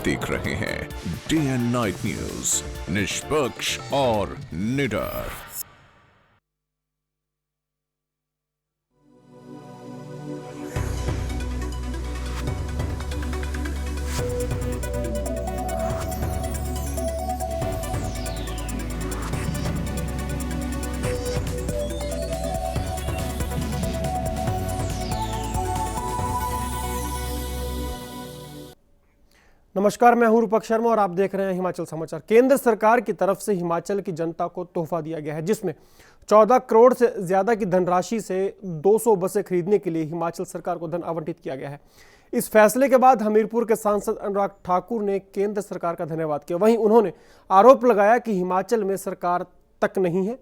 देख रहे हैं डे एंड नाइट न्यूज, निष्पक्ष और निडर। नमस्कार, मैं हूं रूपक शर्मा और आप देख रहे हैं हिमाचल समाचार। केंद्र सरकार की तरफ से हिमाचल की जनता को तोहफा दिया गया है, जिसमें 14 करोड़ से ज्यादा की धनराशि से 200 बसें खरीदने के लिए हिमाचल सरकार को धन आवंटित किया गया है। इस फैसले के बाद हमीरपुर के सांसद अनुराग ठाकुर ने केंद्र सरकार का धन्यवाद किया। वहीं उन्होंने आरोप लगाया कि हिमाचल में सरकार तक नहीं है।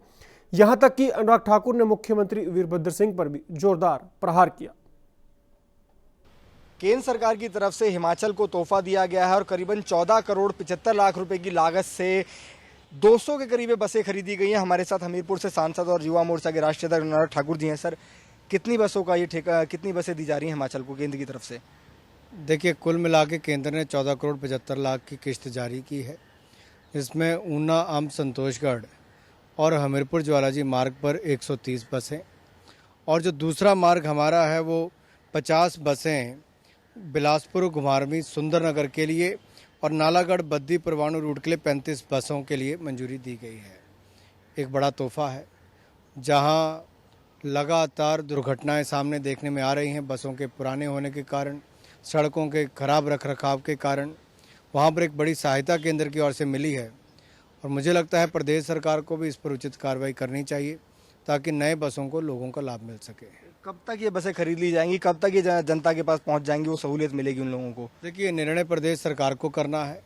यहां तक कि अनुराग ठाकुर ने मुख्यमंत्री वीरभद्र सिंह पर भी जोरदार प्रहार किया। केंद्र सरकार की तरफ से हिमाचल को तोहफा दिया गया है और करीबन 14 करोड़ 75 लाख रुपए की लागत से 200 के करीब बसें खरीदी गई हैं। हमारे साथ हमीरपुर से सांसद और युवा मोर्चा के राष्ट्रीय अध्यक्ष अनुराग ठाकुर जी हैं। सर, कितनी बसों का ये ठेका, कितनी बसें दी जा रही हैं हिमाचल को केंद्र की तरफ से? देखिए, कुल मिला के केंद्र ने 14 करोड़ 75 लाख की किस्त जारी की है। इसमें ऊना आम संतोषगढ़ और हमीरपुर ज्वालाजी मार्ग पर 130 बसें और जो दूसरा मार्ग हमारा है वो 50 बसें बिलासपुर घुमारवीं सुंदरनगर के लिए और नालागढ़ बद्दी परवाणु रूट के लिए 35 बसों के लिए मंजूरी दी गई है। एक बड़ा तोहफा है। जहां लगातार दुर्घटनाएं सामने देखने में आ रही हैं बसों के पुराने होने के कारण, सड़कों के खराब रखरखाव के कारण, वहां पर एक बड़ी सहायता केंद्र की ओर से मिली है और मुझे लगता है प्रदेश सरकार को भी इस पर उचित कार्रवाई करनी चाहिए ताकि नए बसों को लोगों का लाभ मिल सके। कब तक ये बसें खरीद ली जाएंगी, कब तक ये जनता के पास पहुंच जाएंगी, वो सहूलियत मिलेगी उन लोगों को? देखिए, निर्णय प्रदेश सरकार को करना है,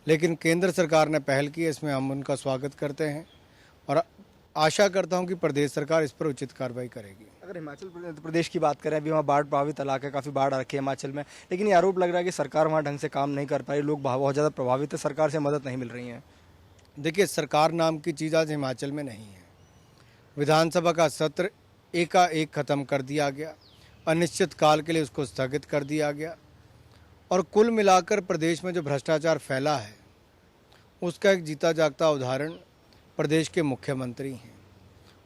लेकिन केंद्र सरकार ने पहल की है, इसमें हम उनका स्वागत करते हैं और आशा करता हूं कि प्रदेश सरकार इस पर उचित कार्रवाई करेगी। अगर हिमाचल प्रदेश की बात करें, अभी वहाँ बाढ़ प्रभावित इलाका है, काफ़ी बाढ़ आ रखी है हिमाचल में, लेकिन ये आरोप लग रहा है कि सरकार वहाँ ढंग से काम नहीं कर पाई, लोग बहुत ज़्यादा प्रभावित है, सरकार से मदद नहीं मिल रही है। देखिए, सरकार नाम की चीज़ आज हिमाचल में नहीं है। विधानसभा का सत्र एकाएक खत्म कर दिया गया, अनिश्चित काल के लिए उसको स्थगित कर दिया गया और कुल मिलाकर प्रदेश में जो भ्रष्टाचार फैला है उसका एक जीता जागता उदाहरण प्रदेश के मुख्यमंत्री हैं।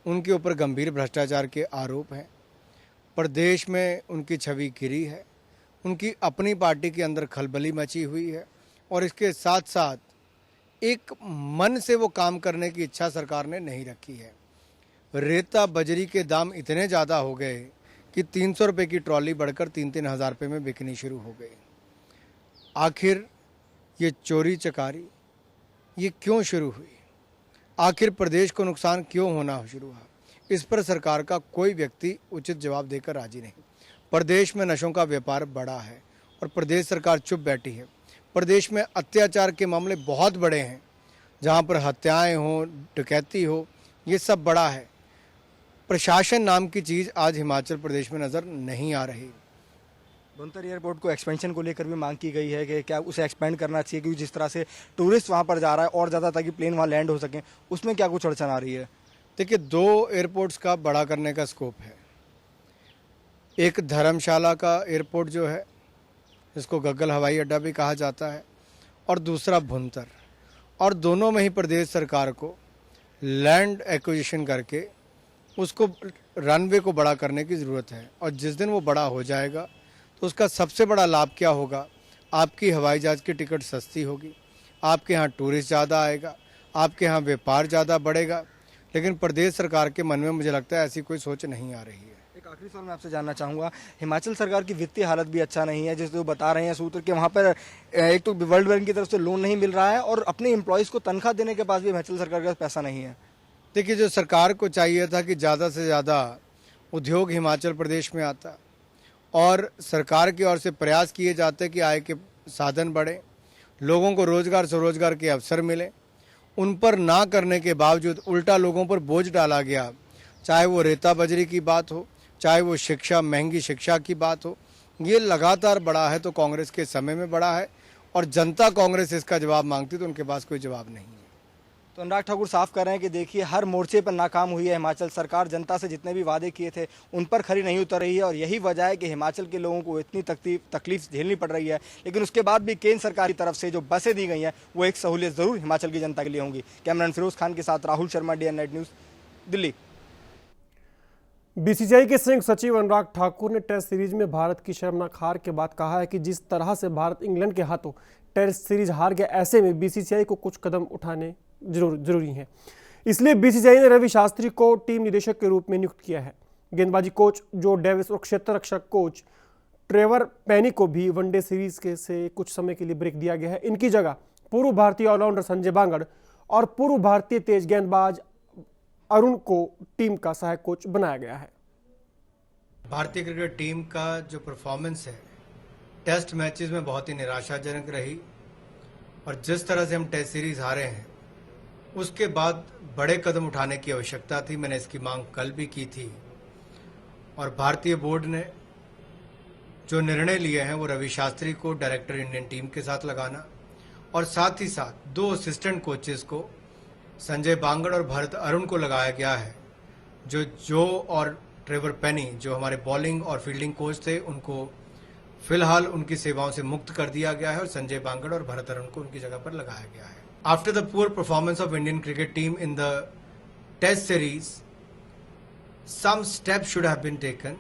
उनके ऊपर गंभीर भ्रष्टाचार के आरोप हैं। प्रदेश में उनकी छवि गिरी है, उनकी अपनी पार्टी के अंदर खलबली मची हुई है और इसके साथ साथ एक मन से वो काम करने की इच्छा सरकार ने नहीं रखी है। रेता बजरी के दाम इतने ज़्यादा हो गए कि 300 रुपये की ट्रॉली बढ़कर 3-3 हज़ार रुपये में बिकनी शुरू हो गई। आखिर ये चोरी चकारी ये क्यों शुरू हुई? आखिर प्रदेश को नुकसान क्यों होना शुरू हुआ? इस पर सरकार का कोई व्यक्ति उचित जवाब देकर राजी नहीं। प्रदेश में नशों का व्यापार बढ़ा है और प्रदेश सरकार चुप बैठी है। प्रदेश में अत्याचार के मामले बहुत बड़े हैं, जहाँ पर हत्याएँ हों, डकैती हो, ये सब बड़ा है। प्रशासन नाम की चीज़ आज हिमाचल प्रदेश में नज़र नहीं आ रही। भुंतर एयरपोर्ट को एक्सपेंशन को लेकर भी मांग की गई है कि क्या उसे एक्सपेंड करना चाहिए, क्योंकि जिस तरह से टूरिस्ट वहां पर जा रहा है और ज़्यादा ताकि प्लेन वहां लैंड हो सकें, उसमें क्या कुछ अड़चन आ रही है? देखिए, 2 एयरपोर्ट्स का बड़ा करने का स्कोप है। एक धर्मशाला का एयरपोर्ट जो है, जिसको गग्गल हवाई अड्डा भी कहा जाता है, और दूसरा भुंतर, और दोनों में ही प्रदेश सरकार को लैंड एक्विजिशन करके उसको रनवे को बड़ा करने की ज़रूरत है। और जिस दिन वो बड़ा हो जाएगा तो उसका सबसे बड़ा लाभ क्या होगा? आपकी हवाई जहाज़ की टिकट सस्ती होगी, आपके यहाँ टूरिस्ट ज़्यादा आएगा, आपके यहाँ व्यापार ज़्यादा बढ़ेगा। लेकिन प्रदेश सरकार के मन में मुझे लगता है ऐसी कोई सोच नहीं आ रही है। एक आखिरी सवाल मैं आपसे जानना चाहूँगा, हिमाचल सरकार की वित्तीय हालत भी अच्छा नहीं है, जिसको बता रहे हैं सूत्र कि वहाँ पर एक तो वर्ल्ड बैंक की तरफ से लोन नहीं मिल रहा है और अपने एम्प्लॉयज़ को तनख्वाह देने के पास भी हिमाचल सरकार के पास पैसा नहीं है। देखिए, जो सरकार को चाहिए था कि ज़्यादा से ज़्यादा उद्योग हिमाचल प्रदेश में आता और सरकार की ओर से प्रयास किए जाते कि आय के साधन बढ़े, लोगों को रोज़गार स्वरोजगार के अवसर मिले, उन पर ना करने के बावजूद उल्टा लोगों पर बोझ डाला गया। चाहे वो रेता बजरी की बात हो, चाहे वो शिक्षा, महंगी शिक्षा की बात हो, ये लगातार बढ़ा है तो कांग्रेस के समय में बढ़ा है और जनता कांग्रेस इसका जवाब मांगती तो उनके पास कोई जवाब नहीं है। तो अनुराग ठाकुर साफ कर रहे हैं कि देखिए हर मोर्चे पर नाकाम हुई है हिमाचल सरकार, जनता से जितने भी वादे किए थे उन पर खरी नहीं उतर रही है और यही वजह है कि हिमाचल के लोगों को इतनी तकलीफ झेलनी पड़ रही है। लेकिन उसके बाद भी केंद्र सरकार की तरफ से जो बसें दी गई हैं वो एक सहूलियत ज़रूर हिमाचल की जनता के लिए होंगी। कैमरामैन फिरोज खान के साथ Rahul Sharma, DN night news, Delhi. BCCI के संयुक्त सचिव अनुराग ठाकुर ने टेस्ट सीरीज में भारत की शर्मनाक हार के बाद कहा है कि जिस तरह से भारत इंग्लैंड के हाथों टेस्ट सीरीज हार गया, ऐसे में बीसीसीआई को कुछ कदम उठाने जरूरी हैं। इसलिए बीसीसीआई ने रवि शास्त्री को टीम निदेशक के रूप में नियुक्त किया है। गेंदबाजी कोच जो डेविस और क्षेत्र रक्षक कोच ट्रेवर पेनी को भी वनडे सीरीज के से कुछ समय के लिए ब्रेक दिया गया है। इनकी जगह पूर्व भारतीय ऑलराउंडर संजय बांगड़ और पूर्व भारतीय तेज गेंदबाज अरुण को टीम का सहायक कोच बनाया गया है। भारतीय क्रिकेट टीम का जो परफॉर्मेंस है टेस्ट मैचेस में बहुत ही निराशाजनक रही और जिस तरह से हम टेस्ट सीरीज हारे हैं उसके बाद बड़े कदम उठाने की आवश्यकता थी। मैंने इसकी मांग कल भी की थी और भारतीय बोर्ड ने जो निर्णय लिए हैं वो रवि शास्त्री को डायरेक्टर इंडियन टीम के साथ लगाना और साथ ही साथ 2 असिस्टेंट कोचेस को संजय बांगड़ और भरत अरुण को लगाया गया है। जो और ट्रेवर पेनी जो हमारे बॉलिंग और फील्डिंग कोच थे उनको फिलहाल उनकी सेवाओं से मुक्त कर दिया गया है और संजय बांगड़ और भरत अरुण को उनकी जगह पर लगाया गया है। After the poor performance of Indian cricket team in the test series, some steps should have been taken.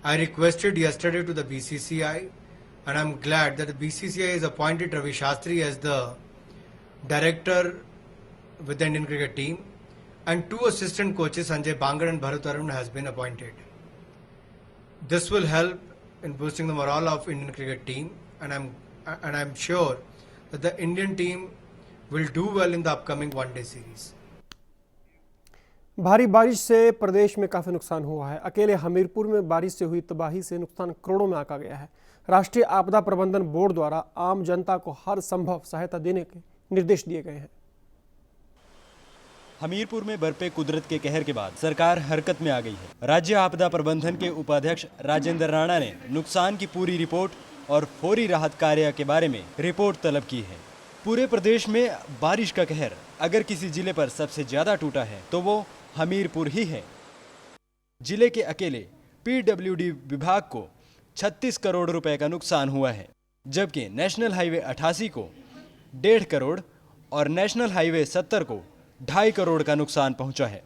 I requested yesterday to the BCCI and I'm glad that the BCCI has appointed Ravi Shastri as the director with the Indian cricket team and 2 assistant coaches Sanjay Bangar and Bharat Arun has been appointed. This will help in boosting the morale of Indian cricket team and I'm sure that the Indian team will do well in the upcoming one-day series. भारी बारिश से प्रदेश में काफ़ी नुकसान हुआ है। अकेले हमीरपुर में बारिश से हुई तबाही से नुकसान करोड़ों में आंका गया है। राष्ट्रीय आपदा प्रबंधन बोर्ड द्वारा आम जनता को हर संभव सहायता देने के निर्देश दिए गए हैं। हमीरपुर में बरपे कुदरत के कहर के बाद सरकार हरकत में आ गई है। राज्य आपदा प्रबंधन के उपाध्यक्ष राजेंद्र राणा ने नुकसान की पूरी रिपोर्ट और फौरी राहत कार्य के बारे में रिपोर्ट तलब की है। पूरे प्रदेश में बारिश का कहर अगर किसी जिले पर सबसे ज्यादा टूटा है तो वो हमीरपुर ही है। जिले के अकेले PWD विभाग को 36 करोड़ रुपए का नुकसान हुआ है, जबकि नेशनल हाईवे 88 को 1.5 करोड़ और नेशनल हाईवे 70 को 2.5 करोड़ का नुकसान पहुंचा है।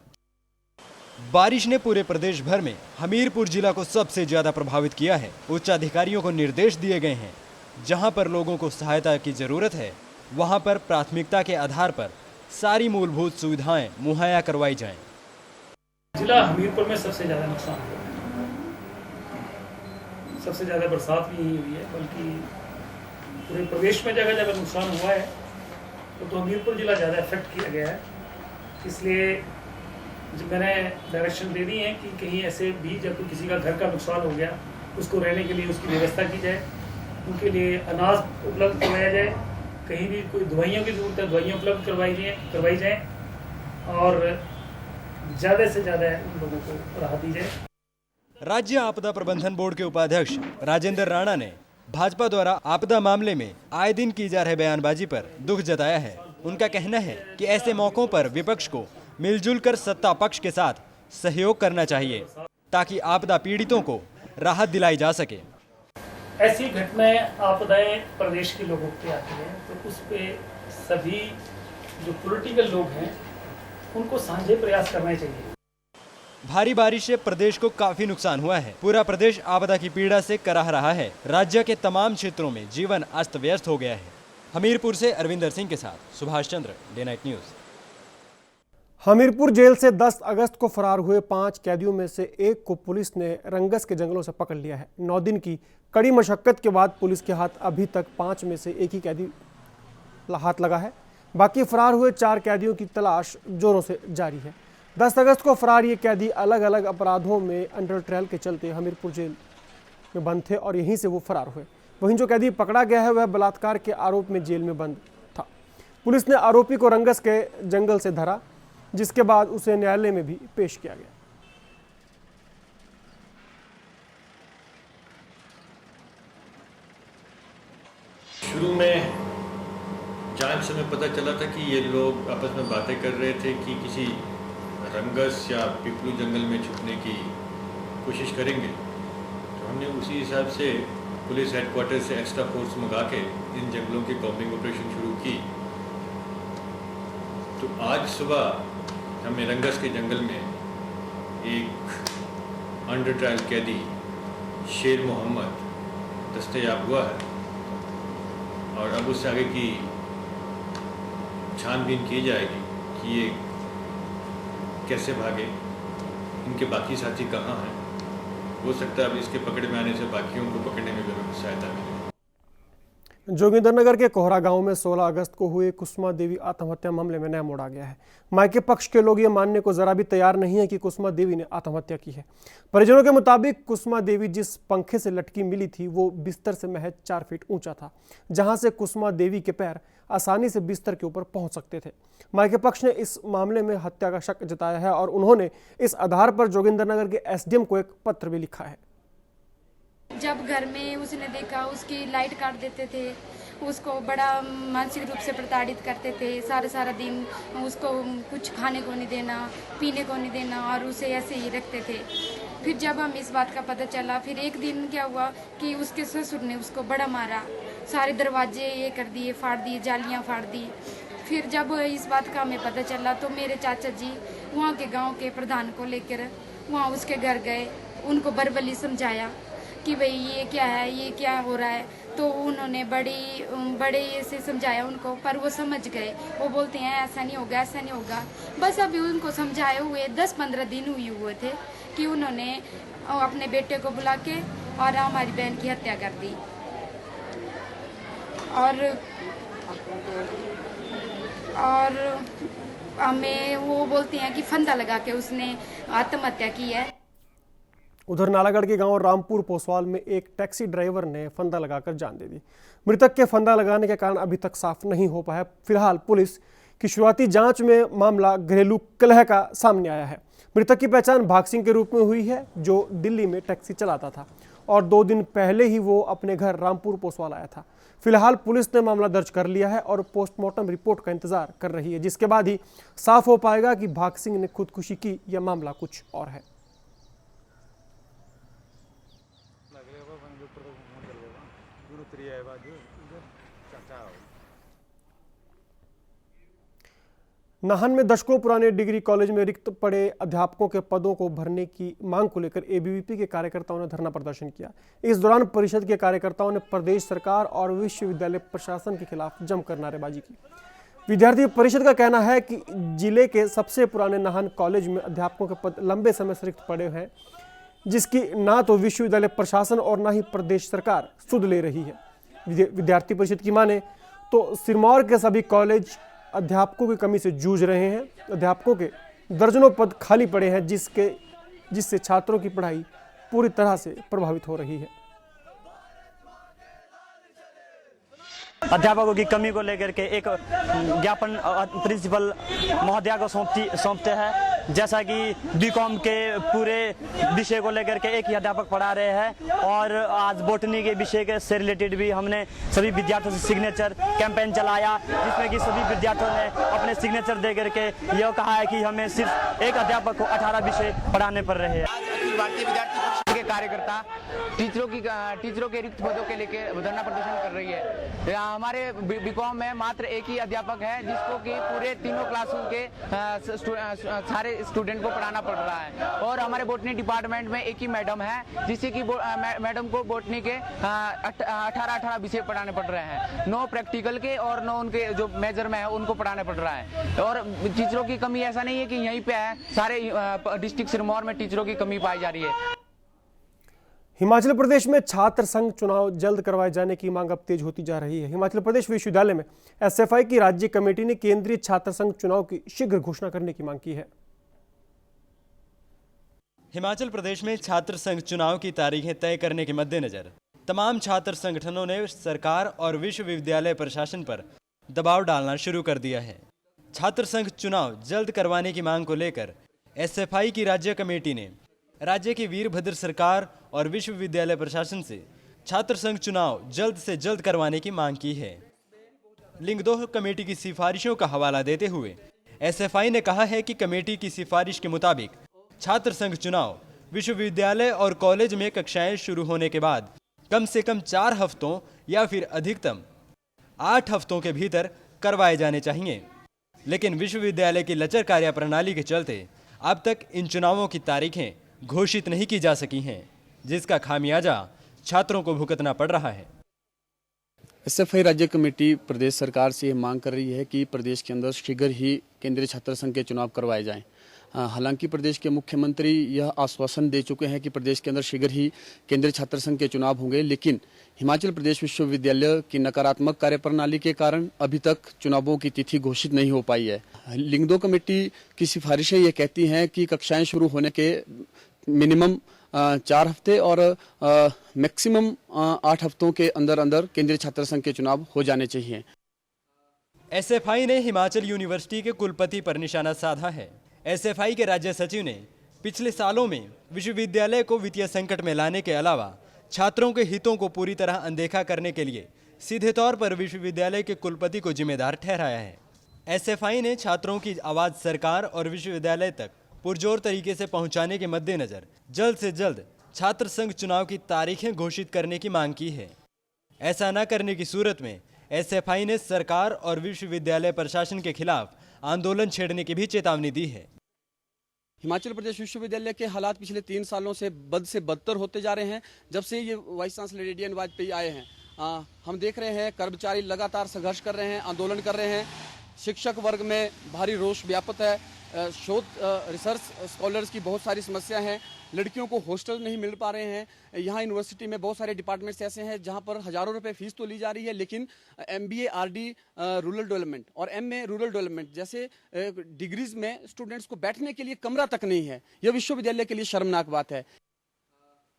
बारिश ने पूरे प्रदेश भर में हमीरपुर जिला को सबसे ज्यादा प्रभावित किया है। उच्च अधिकारियों को निर्देश दिए गए हैं, जहां पर लोगों को सहायता की जरूरत है वहां पर प्राथमिकता के आधार पर सारी मूलभूत सुविधाएं मुहैया करवाई जाएं। जिला हमीरपुर में सबसे ज़्यादा नुकसान हुआ है। सबसे ज़्यादा बरसात भी यही हुई है, बल्कि पूरे प्रदेश में जगह जगह नुकसान हुआ है तो हमीरपुर जिला ज़्यादा इफेक्ट किया गया है। इसलिए मैंने डायरेक्शन दे दी है कि कहीं ऐसे भी जब किसी का घर का नुकसान हो गया उसको रहने के लिए उसकी व्यवस्था की जाए, उनके लिए अनाज उपलब्ध करवाया जाए, कहीं भी कोई दवाइयों की जरूरत है दवाइयाँ उपलब्ध करवाई जाए और ज़्यादा से ज़्यादा उन लोगों को राहत दी जाए। राज्य आपदा प्रबंधन बोर्ड के उपाध्यक्ष राजेंद्र राणा ने भाजपा द्वारा आपदा मामले में आए दिन की जा रही बयानबाजी पर दुख जताया है। उनका कहना है कि ऐसे मौकों पर विपक्ष को मिलजुल कर सत्ता पक्ष के साथ सहयोग करना चाहिए ताकि आपदा पीड़ितों को राहत दिलाई जा सके। ऐसी घटनाएं आपदाएं प्रदेश के लोगों पे आती हैं तो उस पे सभी जो पॉलिटिकल लोग हैं उनको साझे प्रयास करने चाहिए। भारी बारिश से प्रदेश को काफी नुकसान हुआ है। पूरा प्रदेश आपदा की पीड़ा से कराह रहा है। राज्य के तमाम क्षेत्रों में जीवन अस्त व्यस्त हो गया है। हमीरपुर से अरविंदर सिंह के साथ Subhash Chandra, day night news. Hamirpur jail से 10 अगस्त को फरार हुए 5 कैदियों में से एक को पुलिस ने रंगस के जंगलों से पकड़ लिया है। 9 दिन की कड़ी मशक्कत के बाद पुलिस के हाथ अभी तक 5 में से एक ही कैदी हाथ लगा है। बाकी फरार हुए 4 कैदियों की तलाश जोरों से जारी है। 10 अगस्त को फरार ये कैदी अलग अलग अपराधों में अंडर ट्रायल के चलते हमीरपुर जेल में बंद थे और यहीं से वो फरार हुए। वहीं जो कैदी पकड़ा गया है वह बलात्कार के आरोप में जेल में बंद था। पुलिस ने आरोपी को रंगस के जंगल से धरा, जिसके बाद उसे न्यायालय में भी पेश किया गया। शुरू में जांच से हमें पता चला था कि ये लोग आपस में बातें कर रहे थे कि किसी रंगस या पिपलू जंगल में छुपने की कोशिश करेंगे। तो हमने उसी हिसाब से पुलिस हेडक्वार्टर से एक्स्ट्रा फोर्स मंगा के इन जंगलों की कॉम्बिंग ऑपरेशन शुरू की। तो आज सुबह हमें रंगस के जंगल में एक अंडर ट्रायल कैदी शेर मोहम्मद दस्तयाब हुआ है और अब उससे आगे की छानबीन की जाएगी कि ये कैसे भागे, इनके बाकी साथी कहाँ हैं। हो सकता है अब इसके पकड़ में आने से बाकियों को पकड़ने में भी हमें सहायता मिले। जोगिंदरनगर के कोहरा गांव में 16 अगस्त को हुए कुसुमा देवी आत्महत्या मामले में नया मोड़ आ गया है। मायके पक्ष के लोग ये मानने को जरा भी तैयार नहीं है कि कुसुमा देवी ने आत्महत्या की है। परिजनों के मुताबिक कुसुमा देवी जिस पंखे से लटकी मिली थी वो बिस्तर से महज 4 फीट ऊंचा था, जहां से कुसुमा देवी के पैर आसानी से बिस्तर के ऊपर पहुंच सकते थे। मायके पक्ष ने इस मामले में हत्या का शक जताया है और उन्होंने इस आधार पर जोगिंदरनगर के एसडीएम को एक पत्र भी लिखा है। जब घर में उसने देखा उसकी लाइट काट देते थे, उसको बड़ा मानसिक रूप से प्रताड़ित करते थे, सारा दिन उसको कुछ खाने को नहीं देना, पीने को नहीं देना और उसे ऐसे ही रखते थे। फिर जब हम इस बात का पता चला, फिर एक दिन क्या हुआ कि उसके ससुर ने उसको बड़ा मारा, सारे दरवाजे ये कर दिए, फाड़ दिए, जालियाँ फाड़ दी। फिर जब इस बात का हमें पता चला तो मेरे चाचा जी वहाँ के गाँव के प्रधान को लेकर वहाँ उसके घर गए, उनको बरबली समझाया कि भाई ये क्या है, ये क्या हो रहा है। तो उन्होंने बड़े से समझाया उनको, पर वो समझ गए। वो बोलते हैं ऐसा नहीं होगा, ऐसा नहीं होगा। बस अभी उनको समझाए हुए 10-15 दिन हुए थे कि उन्होंने अपने बेटे को बुला के और हमारी बहन की हत्या कर दी। और हमें वो बोलते हैं कि फंदा लगा के उसने आत्महत्या की है। उधर नालागढ़ के गांव रामपुर पोसवाल में एक टैक्सी ड्राइवर ने फंदा लगाकर जान दे दी। मृतक के फंदा लगाने के कारण अभी तक साफ नहीं हो पाया। फिलहाल पुलिस की शुरुआती जांच में मामला घरेलू कलह का सामने आया है। मृतक की पहचान भाग सिंह के रूप में हुई है, जो दिल्ली में टैक्सी चलाता था और 2 दिन पहले ही वो अपने घर रामपुर पोसवाल आया था। फिलहाल पुलिस ने मामला दर्ज कर लिया है और पोस्टमार्टम रिपोर्ट का इंतजार कर रही है, जिसके बाद ही साफ हो पाएगा कि भाग सिंह ने खुदकुशी की या मामला कुछ और है। नाहन में दशकों पुराने डिग्री कॉलेज में रिक्त पड़े अध्यापकों के पदों को भरने की मांग को लेकर एबीवीपी के कार्यकर्ताओं ने धरना प्रदर्शन किया। इस दौरान परिषद के कार्यकर्ताओं ने प्रदेश सरकार और विश्वविद्यालय प्रशासन के खिलाफ जमकर नारेबाजी की। विद्यार्थी परिषद का कहना है कि जिले के सबसे पुराने नाहन कॉलेज में अध्यापकों के पद लंबे समय से रिक्त पड़े हैं, जिसकी ना तो विश्वविद्यालय प्रशासन और ना ही प्रदेश सरकार सुध ले रही है। विद्यार्थी परिषद की माने तो सिरमौर के सभी कॉलेज अध्यापकों की कमी से जूझ रहे हैं। अध्यापकों के दर्जनों पद खाली पड़े हैं, जिससे छात्रों की पढ़ाई पूरी तरह से प्रभावित हो रही है। अध्यापकों की कमी को लेकर के एक ज्ञापन प्रिंसिपल महोदया को सौंपते हैं। जैसा कि बीकॉम के पूरे विषय को लेकर के एक ही अध्यापक पढ़ा रहे हैं और आज बॉटनी के विषय के से रिलेटेड भी हमने सभी विद्यार्थियों से सिग्नेचर कैंपेन चलाया, जिसमें कि सभी विद्यार्थियों ने अपने सिग्नेचर दे करके यह कहा है कि हमें सिर्फ एक अध्यापक को 18 विषय पढ़ाने पड़ रहे हैं। भारतीय विद्यार्थी परिषद के कार्यकर्ता टीचरों के रिक्त पदों के लेकर धरना प्रदर्शन कर रही है। हमारे बीकॉम में मात्र एक ही अध्यापक है, जिसको कि पूरे तीनों क्लासों के सारे स्टूडेंट को पढ़ाना पड़ रहा है। और हमारे बॉटनी डिपार्टमेंट में एक ही मैडम है, जिससे कि मैडम को बॉटनी के 18 विषय पढ़ाने पड़ रहे हैं। 9 प्रैक्टिकल के और 9 उनके जो मेजर में है उनको पढ़ाने पड़ रहा है। और टीचरों की कमी ऐसा नहीं है कि यहीं पे है, सारे डिस्ट्रिक्ट सिरमौर में टीचरों की कमी पाई जा रही है। हिमाचल प्रदेश में छात्र संघ चुनाव जल्द करवाए जाने की मांग अब तेज होती जा रही है। हिमाचल प्रदेश विश्वविद्यालय में एसएफआई की राज्य कमेटी ने केंद्रीय छात्र संघ चुनाव की शीघ्र घोषणा करने की मांग की है। हिमाचल प्रदेश में छात्र संघ चुनाव की तारीखें तय करने के मद्देनजर तमाम छात्र संगठनों ने सरकार और विश्वविद्यालय प्रशासन पर दबाव डालना शुरू कर दिया है। छात्र संघ चुनाव जल्द करवाने की मांग को लेकर एसएफआई की राज्य कमेटी ने राज्य की वीरभद्र सरकार और विश्वविद्यालय प्रशासन से छात्र संघ चुनाव जल्द से जल्द करवाने की मांग की है। लिंग 2 कमेटी की सिफारिशों का हवाला देते हुए एसएफआई ने कहा है कि कमेटी की सिफारिश के मुताबिक छात्र संघ चुनाव विश्वविद्यालय और कॉलेज में कक्षाएं शुरू होने के बाद कम से कम 4 हफ्तों या फिर अधिकतम 8 हफ्तों के भीतर करवाए जाने चाहिए। लेकिन विश्वविद्यालय की लचर कार्यप्रणाली के चलते अब तक इन चुनावों की तारीखें घोषित नहीं की जा सकी हैं, जिसका खामियाजा छात्रों को भुगतना पड़ रहा है। एसएफआई राज्य कमेटी प्रदेश सरकार से ये मांग कर रही है कि प्रदेश के अंदर शीघ्र ही केंद्रीय छात्र संघ के चुनाव करवाए जाएं। हालांकि प्रदेश के मुख्यमंत्री यह आश्वासन दे चुके हैं कि प्रदेश के अंदर शीघ्र ही केंद्रीय छात्र संघ के चुनाव होंगे, लेकिन हिमाचल प्रदेश विश्वविद्यालय की नकारात्मक कार्यप्रणाली के कारण अभी तक चुनावों की तिथि घोषित नहीं हो पाई है। लिंग 2 कमेटी की सिफारिशें ये कहती हैं कि कक्षाएं शुरू होने के मिनिमम 4 हफ्ते और मैक्सिमम 8 हफ्तों के अंदर अंदर केंद्रीय छात्र संघ के चुनाव हो जाने चाहिए। एसएफआई ने हिमाचल यूनिवर्सिटी के कुलपति पर निशाना साधा है। एसएफआई के राज्य सचिव ने पिछले सालों में विश्वविद्यालय को वित्तीय संकट में लाने के अलावा छात्रों के हितों को पूरी तरह अनदेखा करने के लिए सीधे तौर पर विश्वविद्यालय के कुलपति को जिम्मेदार ठहराया है। एसएफआई ने छात्रों की आवाज सरकार और विश्वविद्यालय तक पुरजोर तरीके से पहुंचाने के मद्देनजर जल्द से जल्द छात्र संघ चुनाव की तारीखें घोषित करने की मांग की है। ऐसा न करने की सूरत में एसएफआई ने सरकार और विश्वविद्यालय प्रशासन के खिलाफ आंदोलन छेड़ने की भी चेतावनी दी है। हिमाचल प्रदेश विश्वविद्यालय के हालात पिछले 3 सालों से बदतर होते जा रहे हैं। जब से ये वाइस चांसलर एडीएन वाजपेयी आए हैं, हम देख रहे हैं कर्मचारी लगातार संघर्ष कर रहे हैं, आंदोलन कर रहे हैं। शिक्षक वर्ग में भारी रोष व्याप्त है। शोध रिसर्च स्कॉलर्स की बहुत सारी समस्या हैं। लड़कियों को हॉस्टल नहीं मिल पा रहे हैं। यहाँ यूनिवर्सिटी में बहुत सारे डिपार्टमेंट्स ऐसे हैं जहाँ पर हजारों रुपए फीस तो ली जा रही है, लेकिन MBA RD रूरल डेवलपमेंट और MA रूरल डेवलपमेंट जैसे डिग्रीज में स्टूडेंट्स को बैठने के लिए कमरा तक नहीं है। यह विश्वविद्यालय के लिए शर्मनाक बात है।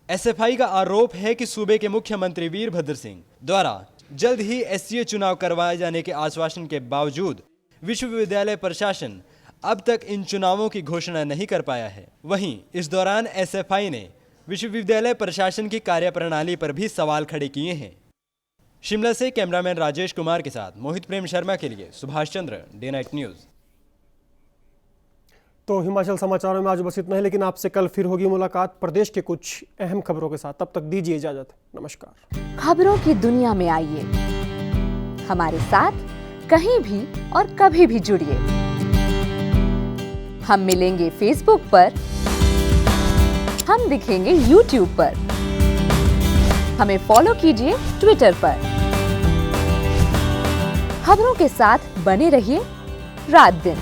एसएफआई का आरोप है कि सूबे के मुख्यमंत्री वीरभद्र सिंह द्वारा जल्द ही SCA चुनाव करवाए जाने के आश्वासन के बावजूद विश्वविद्यालय प्रशासन अब तक इन चुनावों की घोषणा नहीं कर पाया है। वहीं इस दौरान एसएफआई ने विश्वविद्यालय प्रशासन की कार्यप्रणाली पर भी सवाल खड़े किए हैं। शिमला से कैमरामैन राजेश कुमार के साथ मोहित प्रेम शर्मा के लिए Subhash Chandra, day night news. तो हिमाचल समाचारों में आज बस इतना ही, लेकिन आपसे कल फिर होगी मुलाकात प्रदेश के कुछ अहम खबरों के साथ। तब तक दीजिए इजाजत। नमस्कार। खबरों की दुनिया में आइए, हमारे साथ कहीं भी और कभी भी जुड़िए। हम मिलेंगे फेसबुक पर, हम दिखेंगे यूट्यूब पर, हमें फॉलो कीजिए ट्विटर पर। खबरों के साथ बने रहिए रात दिन।